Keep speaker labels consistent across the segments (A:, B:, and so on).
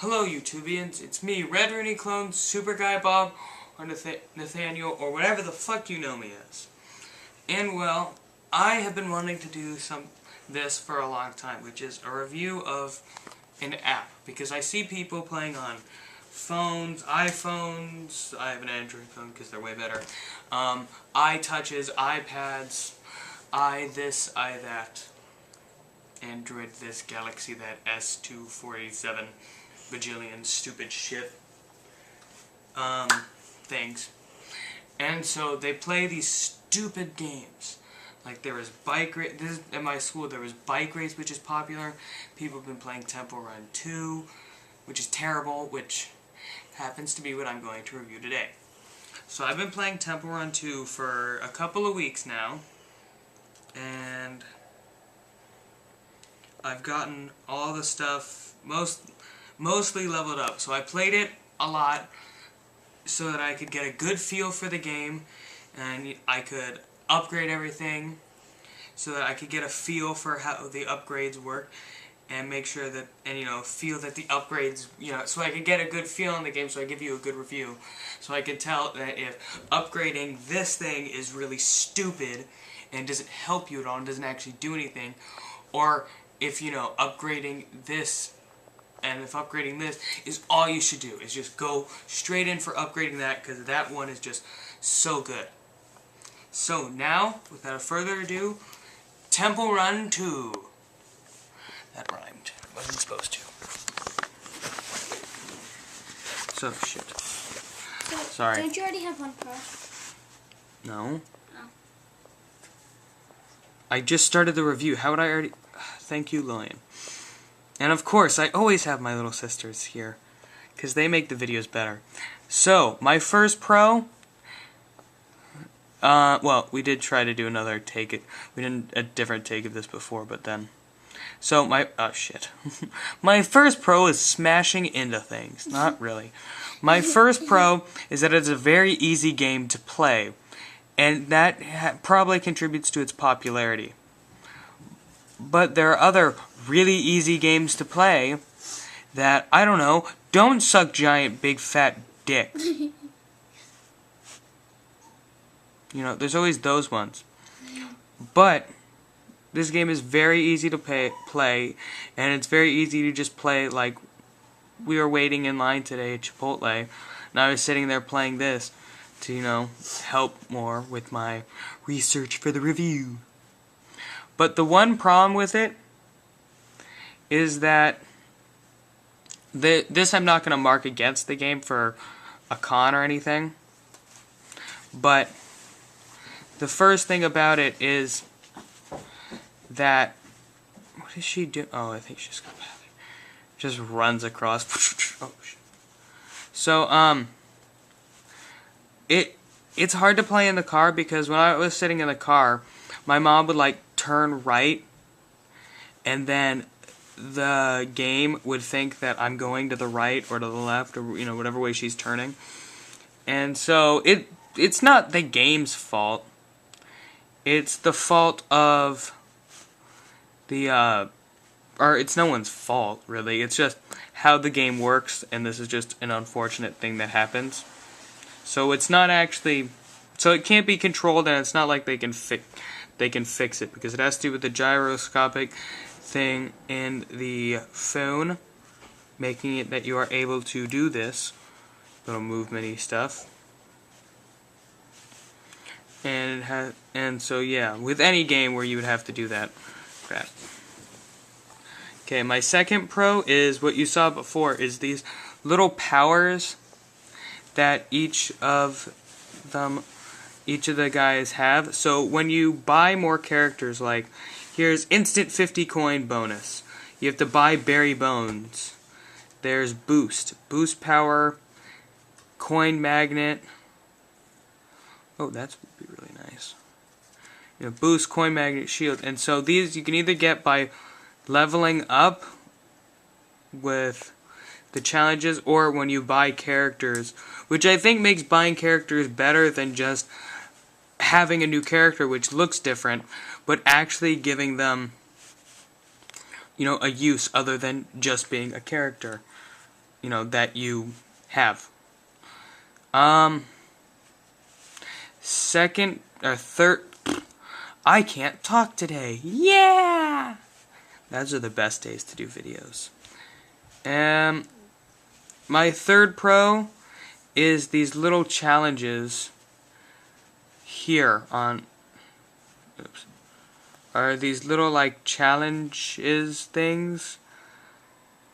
A: Hello YouTubians, it's me, Red Rooney Clone, Super Guy Bob, or Nathaniel, or whatever the fuck you know me as. And well, I have been wanting to do this for a long time, which is a review of an app, because I see people playing on phones, iPhones. I have an Android phone because they're way better, iTouches, iPads, this, that, Android this, Galaxy that, S247 bajillion stupid shit things. And so they play these stupid games. Like there was bike race. This is at my school. There was bike race, which is popular. People have been playing Temple Run 2, which is terrible, which happens to be what I'm going to review today. So I've been playing Temple Run 2 for a couple of weeks now, and I've gotten all the stuff mostly leveled up. So I played it a lot so that I could get a good feel for the game, and I could upgrade everything so that I could get a feel for how the upgrades work, and make sure that, feel that the upgrades, so I could get a good feel in the game, so I give you a good review. So I can tell that if upgrading this thing is really stupid and doesn't help you at all and doesn't actually do anything, or if, upgrading this, and if upgrading this is all you should do, is just go straight in for upgrading that, because that one is just so good. So now, without further ado, Temple Run 2. That rhymed. Wasn't supposed to. So, shit. Sorry.
B: Don't you already have one pro?
A: No.
B: Oh.
A: I just started the review. How would I already... Thank you, Lillian. And of course, I always have my little sisters here, because they make the videos better. So, my first pro... well, we did try to do another take. We did a different take of this before, but then... So, oh, shit. My first pro is smashing into things. Not really. My first pro is that it's a very easy game to play, and that probably contributes to its popularity. But there are other really easy games to play that, I don't know, don't suck giant big fat dicks. There's always those ones. But this game is very easy to play, and it's very easy to just play. Like, we were waiting in line today at Chipotle, and I was sitting there playing this to, help more with my research for the review. But the one problem with it is that this I'm not going to mark against the game for a con or anything, but the first thing about it is that... What is she doing? Oh, I think she just got back. Just runs across. Oh, shit. So, it's hard to play in the car, because when I was sitting in the car, my mom would, turn right, and then the game would think that I'm going to the right or to the left, or, whatever way she's turning. And so, it's not the game's fault. It's the fault of the, or it's no one's fault, really. It's just how the game works, and this is just an unfortunate thing that happens. So it's not actually, so it can't be controlled, and it's not like they can fix it, because it has to do with the gyroscopic thing in the phone, making it that you are able to do this little movement-y stuff. And so yeah, with any game where you would have to do that crap. Okay, my second pro is what you saw before, is these little powers that each of the guys have. So when you buy more characters, like here's instant 50 coin bonus. You have to buy Berry Bones. There's boost power, coin magnet. Oh, that would be really nice. Boost, coin magnet, shield. And so these you can either get by leveling up with the challenges, or when you buy characters, which I think makes buying characters better than just having a new character which looks different, but actually giving them, a use other than just being a character. that you have. Second or third, I can't talk today. Yeah! Those are the best days to do videos. My third pro is these little challenges here on, are these little like challenges things.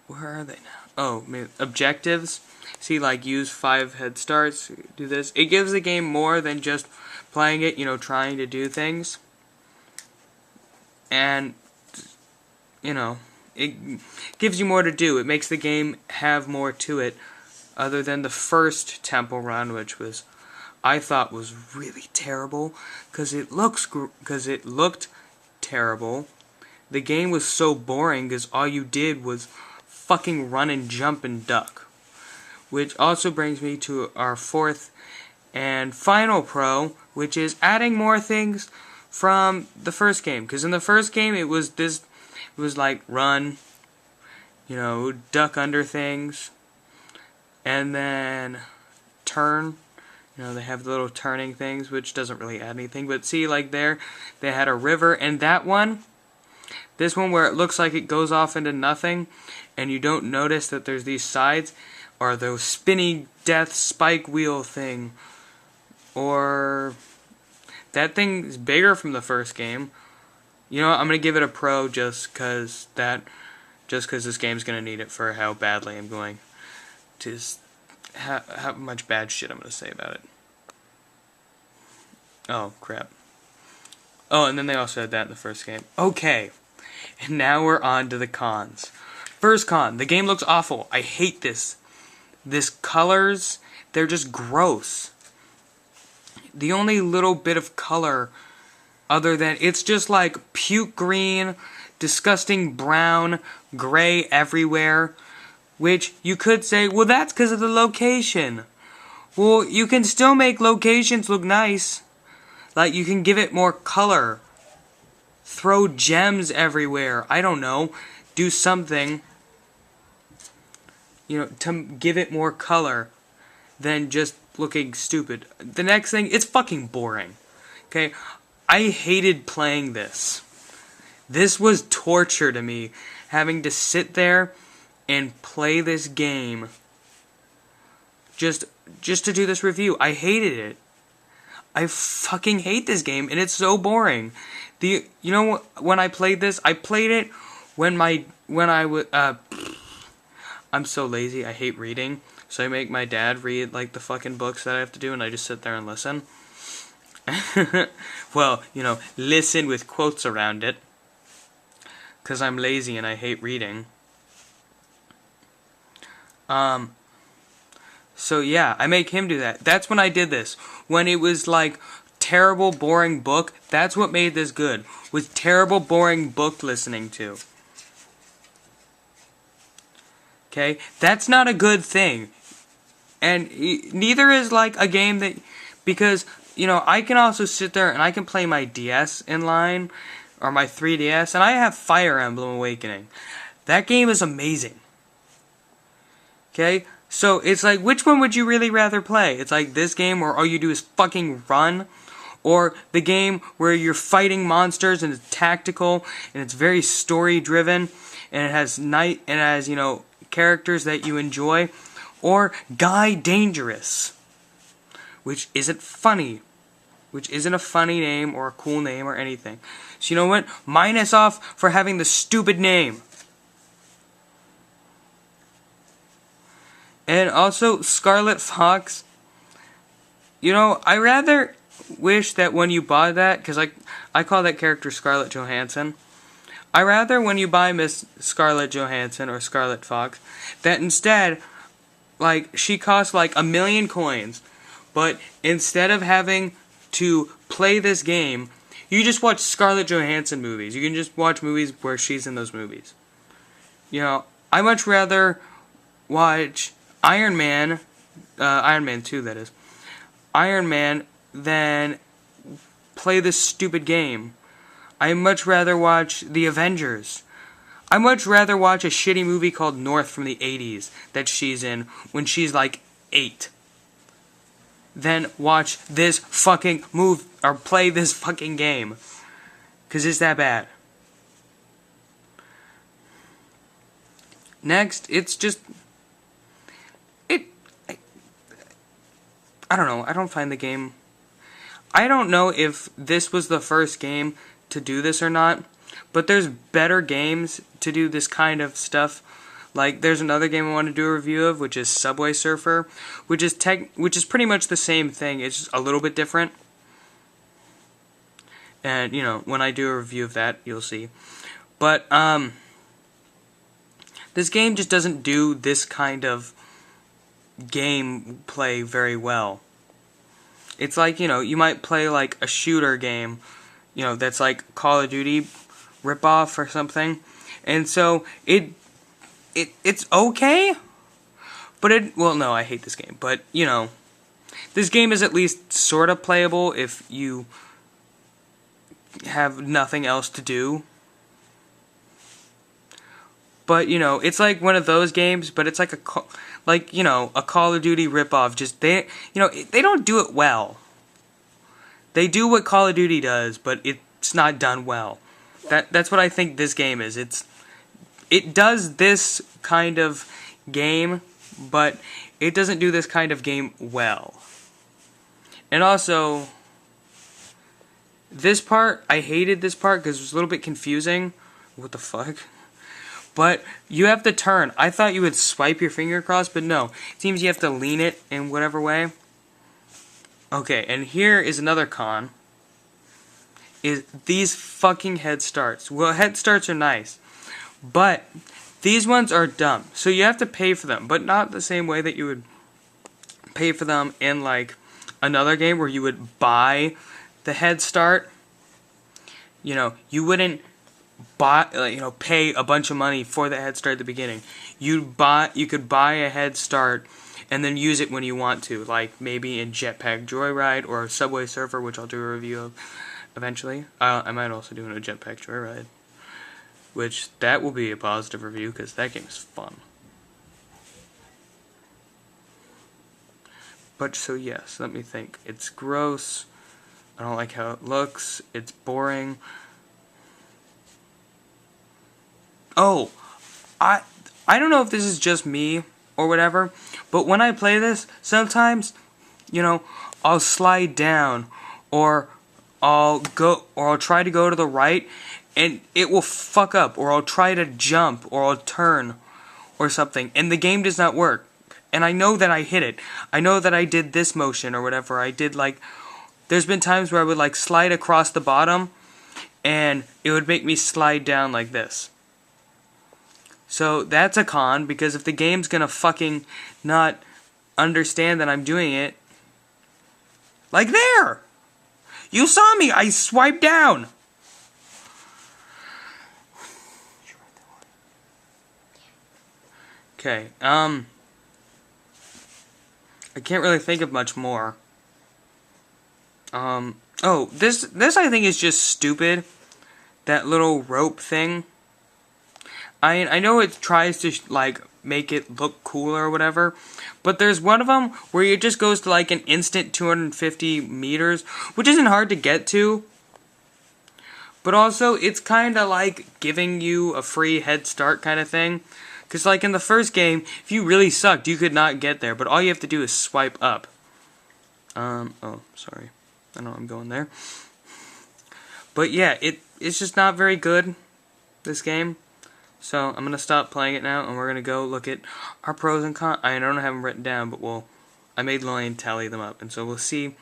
A: Where are they now? Oh, maybe objectives. See, like use 5 head starts, do this. It gives the game more than just playing it, trying to do things. And, it gives you more to do. It makes the game have more to it, other than the first Temple Run, which I thought was really terrible, because it looked terrible. The game was so boring, because all you did was fucking run and jump and duck. Which also brings me to our fourth and final pro, which is adding more things from the first game. Because in the first game, it was like run, duck under things, and then turn. They have the little turning things, which doesn't really add anything. But see, like there, they had a river, and this one where it looks like it goes off into nothing, and you don't notice that there's these sides, or those spinny death spike wheel thing, or that thing is bigger from the first game. I'm gonna give it a pro just cause this game's gonna need it for how badly I'm going to how much bad shit I'm gonna say about it. Oh crap. Oh, and then they also had that in the first game. Okay, and now we're on to the cons. First con, the game looks awful. I hate this. This colors, they're just gross. The only little bit of color, other than it's just like puke green, disgusting brown, gray everywhere, which you could say, well, that's because of the location. Well, you can still make locations look nice. Like, you can give it more color. Throw gems everywhere. I don't know. Do something, to give it more color than just looking stupid. The next thing, it's fucking boring. Okay? I hated playing this. This was torture to me, having to sit there and play this game just to do this review. I hated it. I fucking hate this game, and it's so boring. When I played this, I played it when I'm so lazy, I hate reading, so I make my dad read, like, the fucking books that I have to do, and I just sit there and listen. Well, listen with quotes around it, because I'm lazy and I hate reading. So yeah, I make him do that. That's when I did this. When it was, like, terrible, boring book, that's what made this good. Was terrible, boring book listening to. Okay? That's not a good thing. And neither is, like, a game that... Because, I can also sit there and I can play my DS in line, or my 3DS, and I have Fire Emblem Awakening. That game is amazing. Okay? So, it's like, which one would you really rather play? It's like this game where all you do is fucking run, or the game where you're fighting monsters and it's tactical, and it's very story-driven, and it has characters that you enjoy, or Guy Dangerous, which isn't funny, which isn't a funny name or a cool name or anything. So you know what? Minus off for having the stupid name. And also, Scarlet Fox, I rather wish that when you buy that, because I call that character Scarlett Johansson, I rather when you buy Miss Scarlett Johansson or Scarlet Fox, that instead, like, she costs like 1,000,000 coins, but instead of having to play this game, you just watch Scarlett Johansson movies. You can just watch movies where she's in those movies. I much rather watch Iron Man 2, that is, Iron Man, than play this stupid game. I much rather watch The Avengers. I'd much rather watch a shitty movie called North from the 80s that she's in when she's like 8 than watch this fucking movie or play this fucking game. Because it's that bad. Next, it's just... I don't know. I don't find the game... I don't know if this was the first game to do this or not, but there's better games to do this kind of stuff. Like, there's another game I want to do a review of, which is Subway Surfer, which is pretty much the same thing. It's just a little bit different. And, you know, when I do a review of that, you'll see. But, this game just doesn't do this kind of gameplay very well. It's like, you know, you might play like a shooter game, you know, that's like Call of Duty ripoff or something. And so it's okay, but well, no, I hate this game, but you know, this game is at least sort of playable if you have nothing else to do. But, you know, it's like one of those games, but it's like you know, a Call of Duty ripoff. Just, you know, they don't do it well. They do what Call of Duty does, but it's not done well. That's what I think this game is. It does this kind of game, but it doesn't do this kind of game well. And also, this part, I hated this part because it was a little bit confusing. What the fuck? But you have to turn. I thought you would swipe your finger across, but no. It seems you have to lean it in whatever way. Okay, and here is another con. Is these fucking head starts. Well, head starts are nice. But these ones are dumb. So you have to pay for them, but not the same way that you would pay for them in like another game where you would buy the head start. You know, you wouldn't pay a bunch of money for the head start at the beginning. You could buy a head start and then use it when you want to, like maybe in Jetpack Joyride or Subway Surfer, which I'll do a review of eventually. I might also do a Jetpack Joyride, which that will be a positive review because that game is fun. But so yes, let me think. It's gross. I don't like how it looks. It's boring. Oh, I don't know if this is just me or whatever, but when I play this, sometimes, you know, I'll slide down or I'll try to go to the right and it will fuck up, or I'll try to jump or I'll turn or something and the game does not work. And I know that I hit it. I know that I did this motion or whatever. I did like there's been times where I would like slide across the bottom and it would make me slide down like this. So that's a con, because if the game's gonna fucking not understand that I'm doing it, like there! You saw me! I swiped down! Okay, I can't really think of much more. Oh, this I think is just stupid. That little rope thing. I know it tries to like make it look cooler or whatever, but there's one of them where it just goes to like an instant 250 meters, which isn't hard to get to, but also it's kind of like giving you a free head start kind of thing, because like in the first game, if you really sucked, you could not get there, but all you have to do is swipe up. Oh, sorry. I know I'm going there. But yeah, it's just not very good, this game. So I'm going to stop playing it now, and we're going to go look at our pros and cons. I don't have them written down, but I made Lillian tally them up. And so we'll see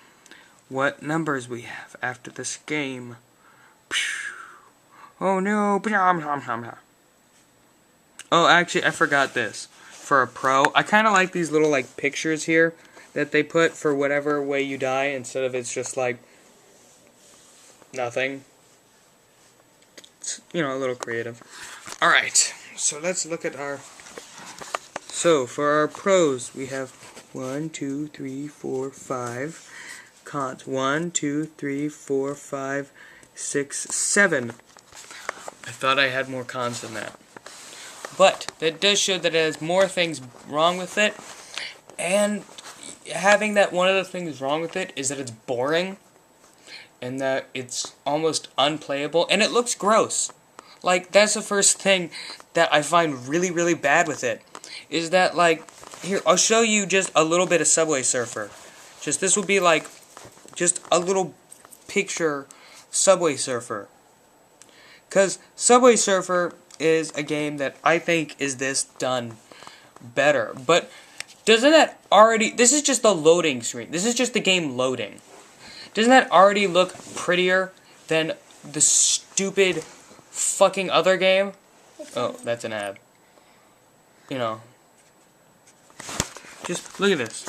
A: what numbers we have after this game. Oh no. Oh, actually, I forgot this. For a pro, I kind of like these little like pictures here that they put for whatever way you die, instead of it's just like nothing. It's, you know, a little creative. Alright, so let's look at our... So, for our pros, we have 1, 2, 3, 4, 5. Cons, 1, 2, 3, 4, 5, 6, 7. I thought I had more cons than that. But that does show that it has more things wrong with it, and having that one of the things wrong with it is that it's boring, and that it's almost unplayable, and it looks gross. Like, that's the first thing that I find really, really bad with it, is that, like, here, I'll show you just a little bit of Subway Surfer. This will be, like, just a little picture Subway Surfer. Because Subway Surfer is a game that I think is this done better. But doesn't that already... This is just the loading screen. This is just the game loading. Doesn't that already look prettier than the stupid fucking other game? Oh, that's an ad. You know. Just look at this.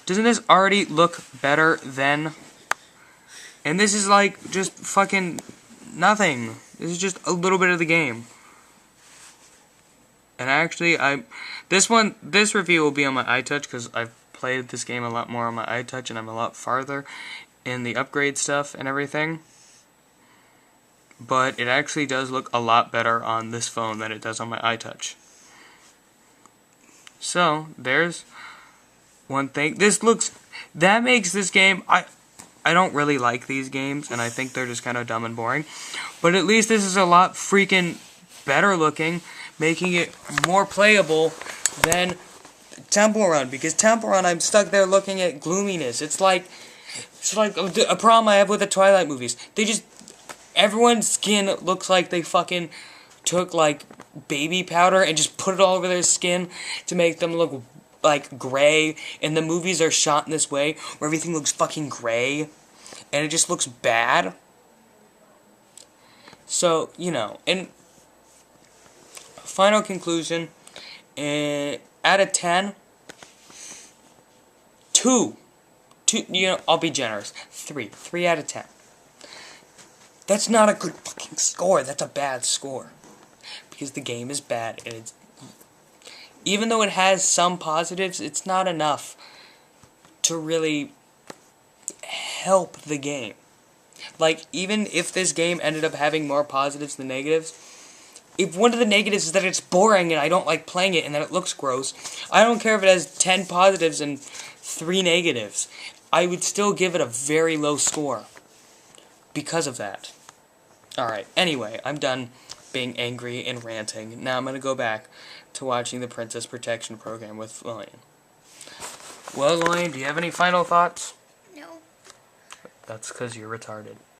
A: Doesn't this already look better than... And this is like just fucking nothing. This is just a little bit of the game. And actually, this review will be on my iTouch because I've played this game a lot more on my iTouch and I'm a lot farther in the upgrade stuff and everything. But it actually does look a lot better on this phone than it does on my iTouch. So, there's one thing. That makes this game, I don't really like these games, and I think they're just kind of dumb and boring. But at least this is a lot freaking better looking, making it more playable than Temple Run. Because Temple Run, I'm stuck there looking at gloominess. It's like a problem I have with the Twilight movies. Everyone's skin looks like they fucking took, like, baby powder and just put it all over their skin to make them look like gray, and the movies are shot in this way where everything looks fucking gray and it just looks bad. So, you know, and final conclusion, out of 10, 2, you know, I'll be generous, 3 out of 10. That's not a good fucking score. That's a bad score because the game is bad, and it's, even though it has some positives, it's not enough to really help the game. Like, even if this game ended up having more positives than negatives, if one of the negatives is that it's boring and I don't like playing it and that it looks gross, I don't care if it has 10 positives and 3 negatives. I would still give it a very low score because of that. Alright, anyway, I'm done being angry and ranting. Now I'm going to go back to watching the Princess Protection Program with Lillian. Well, Lillian, do you have any final thoughts?
B: No.
A: That's because you're retarded.